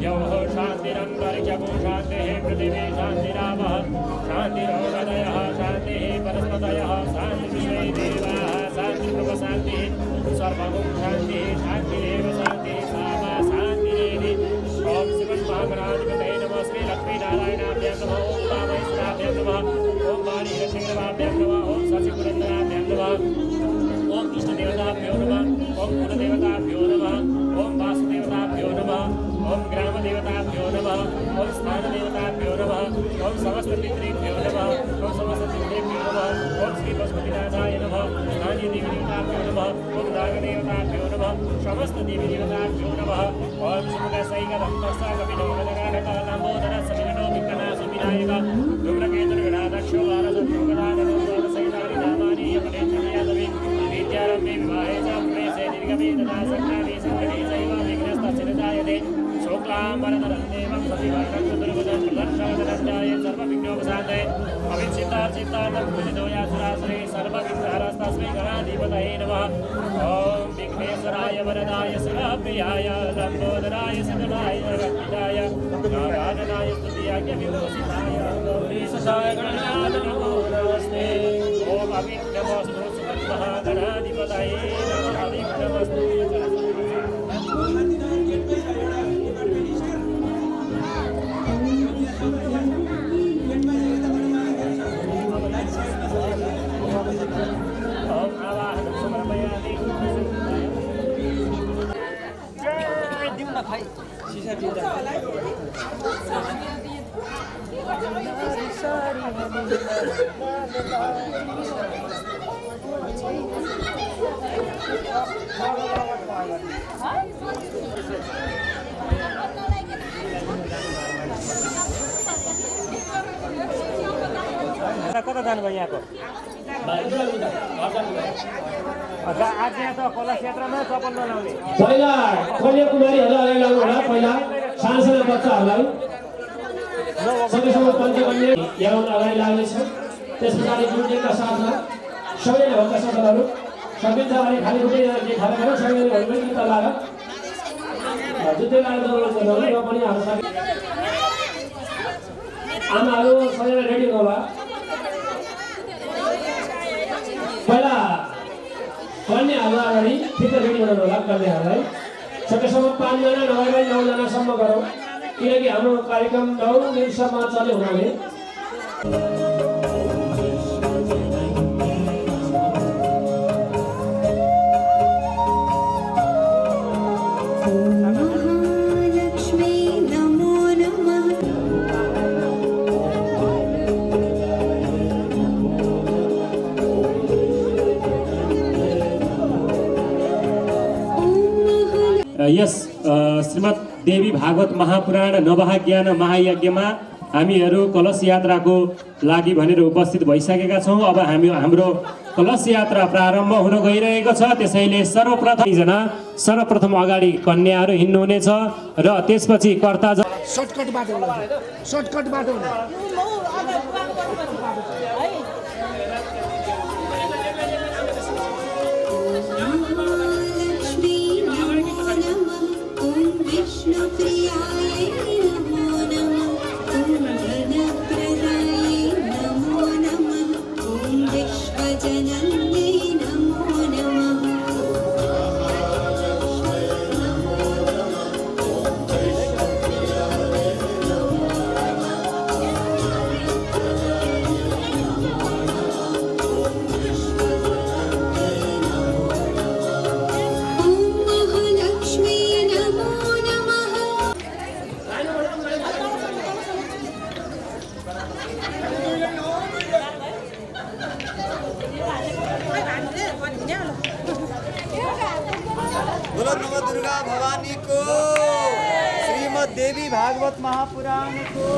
यौः शान्तिरन्तरिक्षगो शान्तिः पृथिवी शान्तिरावः शान्तिरोगदयः शान्तिः वनस्पतयः शान्तिविश्वे देवाः शान्तिर्ब्रह्मशान्तिः सर्वगुं शान्तिः शान्तिरेव शान्तिः सा वा शान्तिरेधि ॐ श्रीमन्महागणाधिपतये नमः श्री लक्ष्मीनारायणाभ्यां नमः ॐ वामहेश्वराभ्यां नमः ॐ वाणीरक्षिगणवाभ्यां नमः ॐ शशिपुरन्दराभ्यां नमः ॐ इष्टदेवताभ्यो नमः ॐ कुलदेवताभ्यो नमः ॐ वासुदेवताभ्यो नमः ॐ ग्रामदेवताभ्यो नमः ॐ स्थानदेवताभ्यो नमः ॐ समस्तपितृभ्यो नमः ॐ समस्ततीर्थेभ्यो नमः ॐ श्रीपशुपतिनाथाय नमः स्थानीयदेवदेवताभ्यो नमः ॐ नागदेवताभ्यो नमः समस्तदेवीदेवताभ्यो नमः ॐ शुभकसैकदन्तस्साकपिनोदनकाढकालम्बोदरसमिनो विघ्ननाशविनायक धूम्रकेतुर्गणादक्षो वारसत्रोगदाननो वारसैतानि नामानि यमनेन्द्रयादवे विद्यारम्भे विवाहे च प्रवेशे दीर्घमे तथा सन्नामे सङ्कटे चैव विघ्नस्तच्छिरजायते शुक्लाम्बरधरं देवं सतिवर्णं चतुर्भुजं प्रदर्शवदनञ्जाय सर्वविघ्नोपशान्तये अविच्छित्तार्चित्तार्थं पूजितोयासुरासुरे सर्वविघ्नहरस्तस्मै गणाधिपतये नमः ॐ विघ्नेश्वराय वरदाय शिवप्रियाय लम्बोदराय सदनाय भक्तिदाय नारायणाय स्तुतियाय विभूषिताय गौरीशाय गणनाथ नमो नमस्ते ॐ अविघ्नमस्तु सुमन्महागणाधिपतये नमः अविघ्नमस्तु कता जानुभयो यहाँको आज यहाँ त कलश यात्रामा चप्पल नलाउने पहिला कन्याकुमारीहरू अगाडि लाउनु होला पहिला सानसाना बच्चाहरूलाई सँगैसँग पञ्चकन्या याउन अगाडि लाग्नेछ त्यस पछाडि जुटेका साथमा सबैले भएका सदनहरू सकिन्छ भने खाली खुट्टै के खाना खानु सबैले भन्नु चिन्ता लाग जुत्तै लाएर दौडनु र पनि हाम्रो साथी आमाहरू सबैले रेडी होला पहिला कन्याहरू अगाडि ठिक रेडी हुनु होला कन्याहरूलाई सकेसम्म 5 जना नभए 9 जनासम्म गरौँ किनकि हाम्रो कार्यक्रम 9 दिनसम्म चल्यो हुनाले यस श्रीमद् देवी भागवत महापुराण नवहाज्ञान महायज्ञमा हामीहरू कलश यात्राको लागि भनेर उपस्थित भइसकेका छौँ। अब हाम्रो कलश यात्रा प्रारम्भ हुन गइरहेको छ। त्यसैले सर्वप्रथम अगाडि कन्याहरू हिँड्नुहुनेछ र त्यसपछि कर्ता सर्टकट बाटो देवी भागवत महापुराण को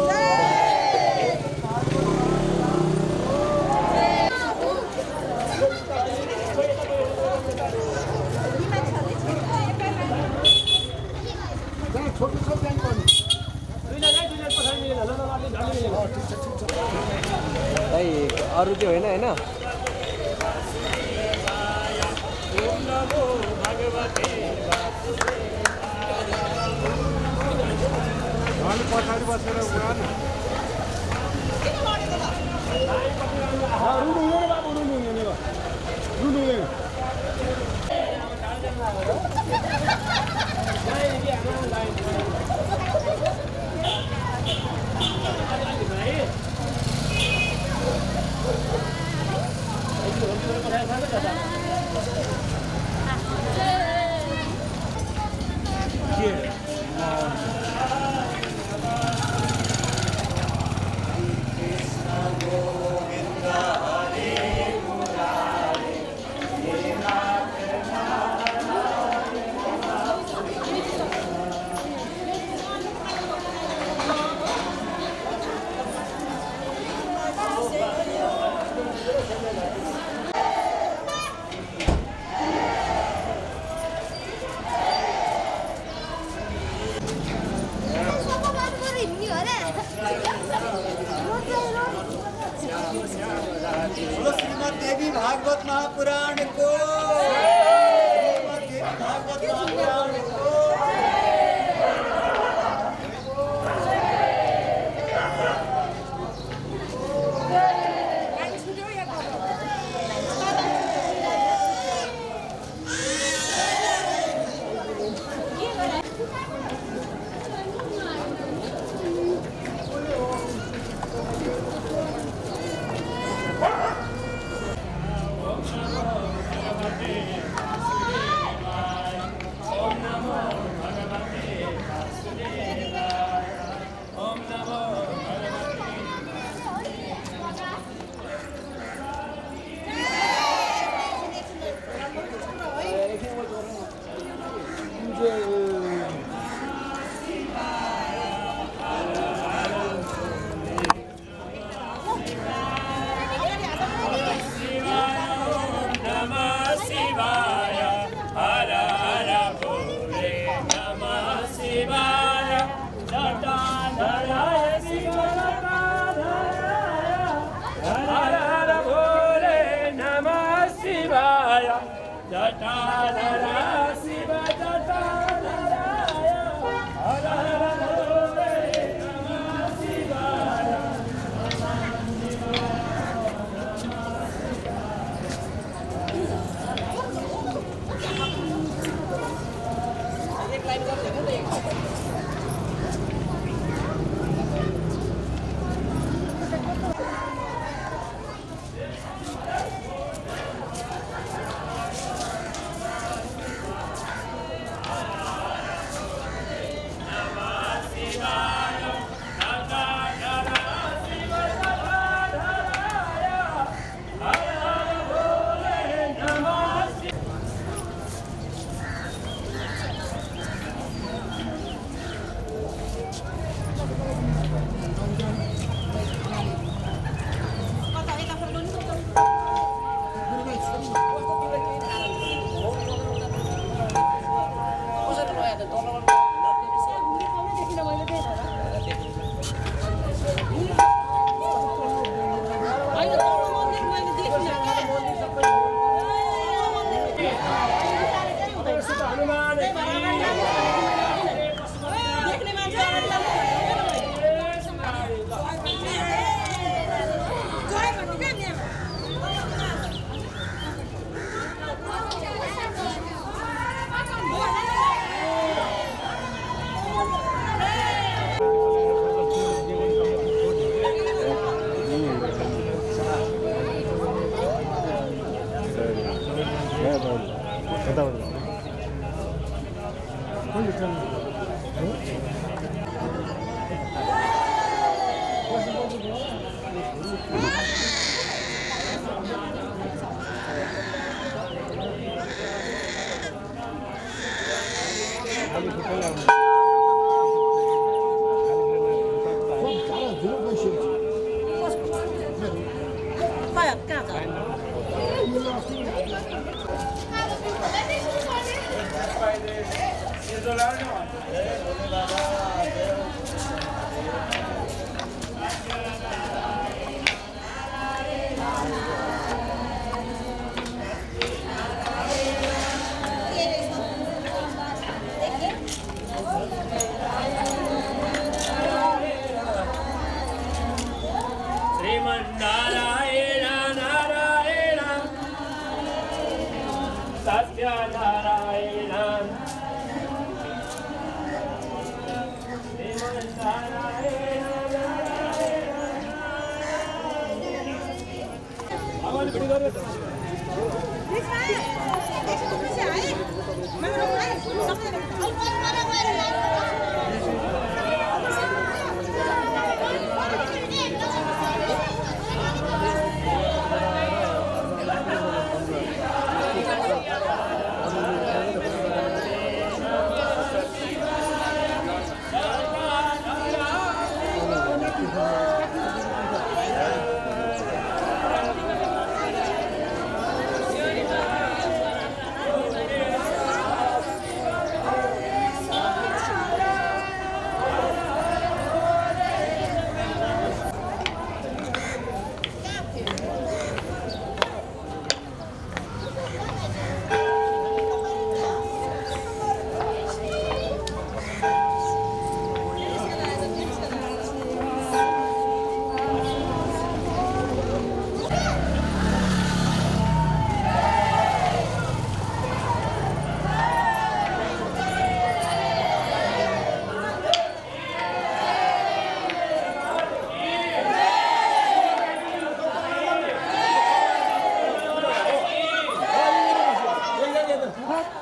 अरू त्यो होइन हैन पछाडि बसेर उडा न बोलो श्रीमद् देवी भागवत महापुराण को श्रीमद् देवी भागवत महापुराण को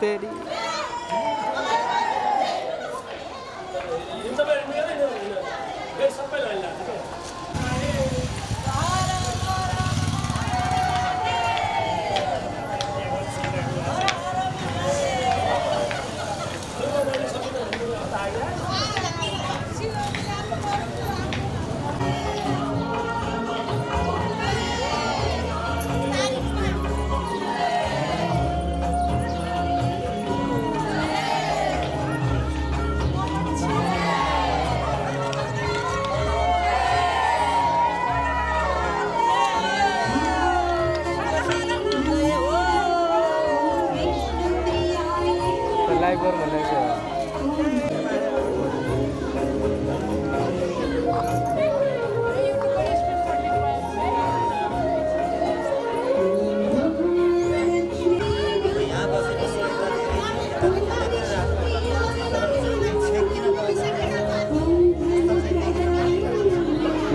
तेरी लाइव कर बनाएगा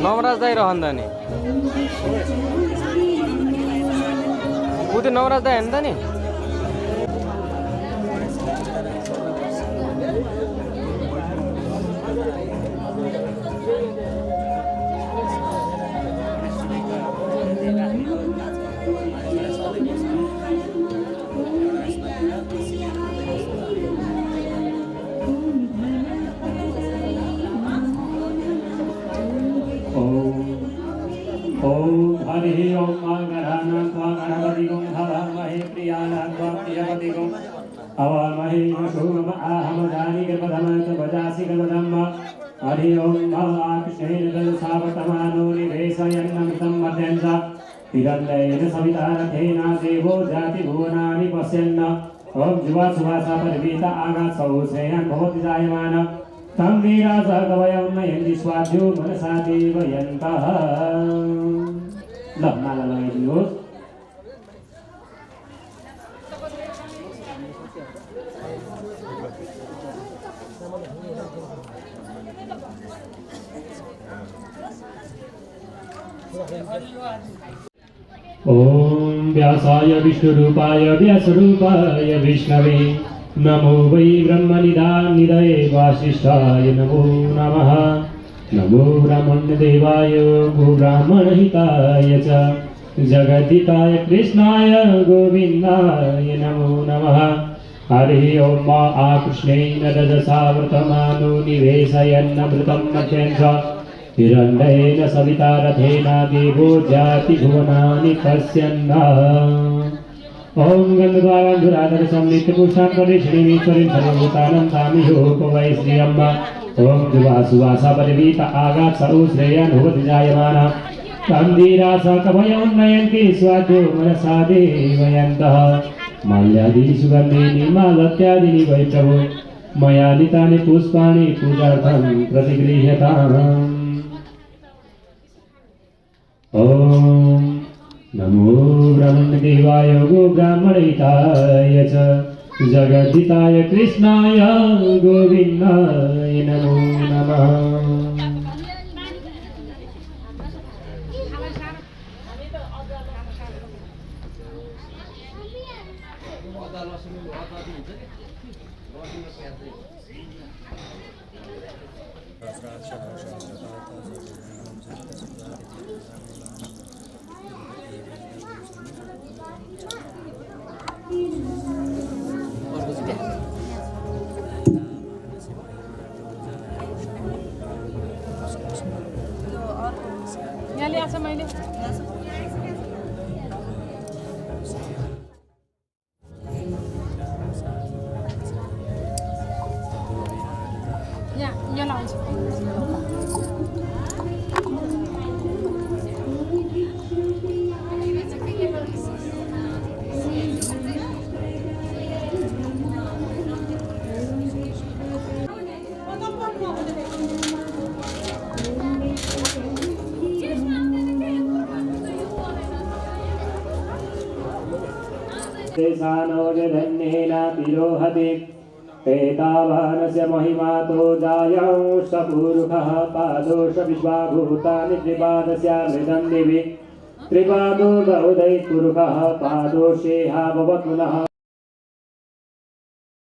नवराज दाई रहँदा नि ऊ त्यो नवराज दाई हेर्दा नि ओम हरि ओम मंगलानां त्वां गणपतिगुं हवामहे प्रियाणां त्वां प्रियपतिगुं हवामहे सोम आहमदानि गर्भधमं च भजासि गर्भधम्म हरि ओम महाकृष्णेन तदसावतमानो निवेशयन्नमृतं मध्यं च तिरल्लयेन सविता रथेन देवो जाति भुवनानि पश्यन्न ओम जुवा सुवासा परिवीता आगासौ श्रेयान् भवति जायमान तं वीरा सहकवयं नयन्ति स्वाद्यो मनसा देवयन्तः ल माला लगाइदिनुहोस् ओम व्यासाय विष्णुरूपाय व्यासरूपाय विष्णवे नमो वै ब्रह्मनिधानिधये वासिष्ठाय नमो नमः नमो ब्रह्मण्यदेवाय गोब्राह्मणहिताय च जगद्धिताय कृष्णाय गोविन्दाय नमो नमः हरि ओम मा आकृष्णेन रजसावर्तमानो निवेशयन्नमृतं मध्यं च हिरण्येन सविता रथेन देवो जाति भुवनानि पश्यन्न ओम गंधद्वाराधुराधर संलिप्त पुरुषांतरे श्रीमीश्वरीं सर्वभूतानां तामिहोपवै श्रियम्ब ओम जुवासुवासा परिवीता आगात् सौ श्रेयान् भवति जायमाना तन्धीरा सकभयोन्नयन्ति स्वाद्यो मनसा देवयन्तः माल्यादीनि सुगन्धीनि मालत्यादीनि वै प्रभो मया नीतानि पुष्पाणि पूजार्थं प्रतिगृह्यताम् ओम नमो ब्रह्मदेवाय गोब्राह्मणहिताय च जगद्धिताय कृष्णाय गोविन्दाय नमो नमः। यहाँ ल्याएको छ मैले यहाँ लाउँछु तेषानो निधन्येन तिरोहति एतावानस्य महिमातो जायांश पुरुषः पादोष विश्वाभूतानि त्रिपादस्यामृतं दिवि त्रिपादो बहुधै पुरुषः पादोषेहा भवतु नः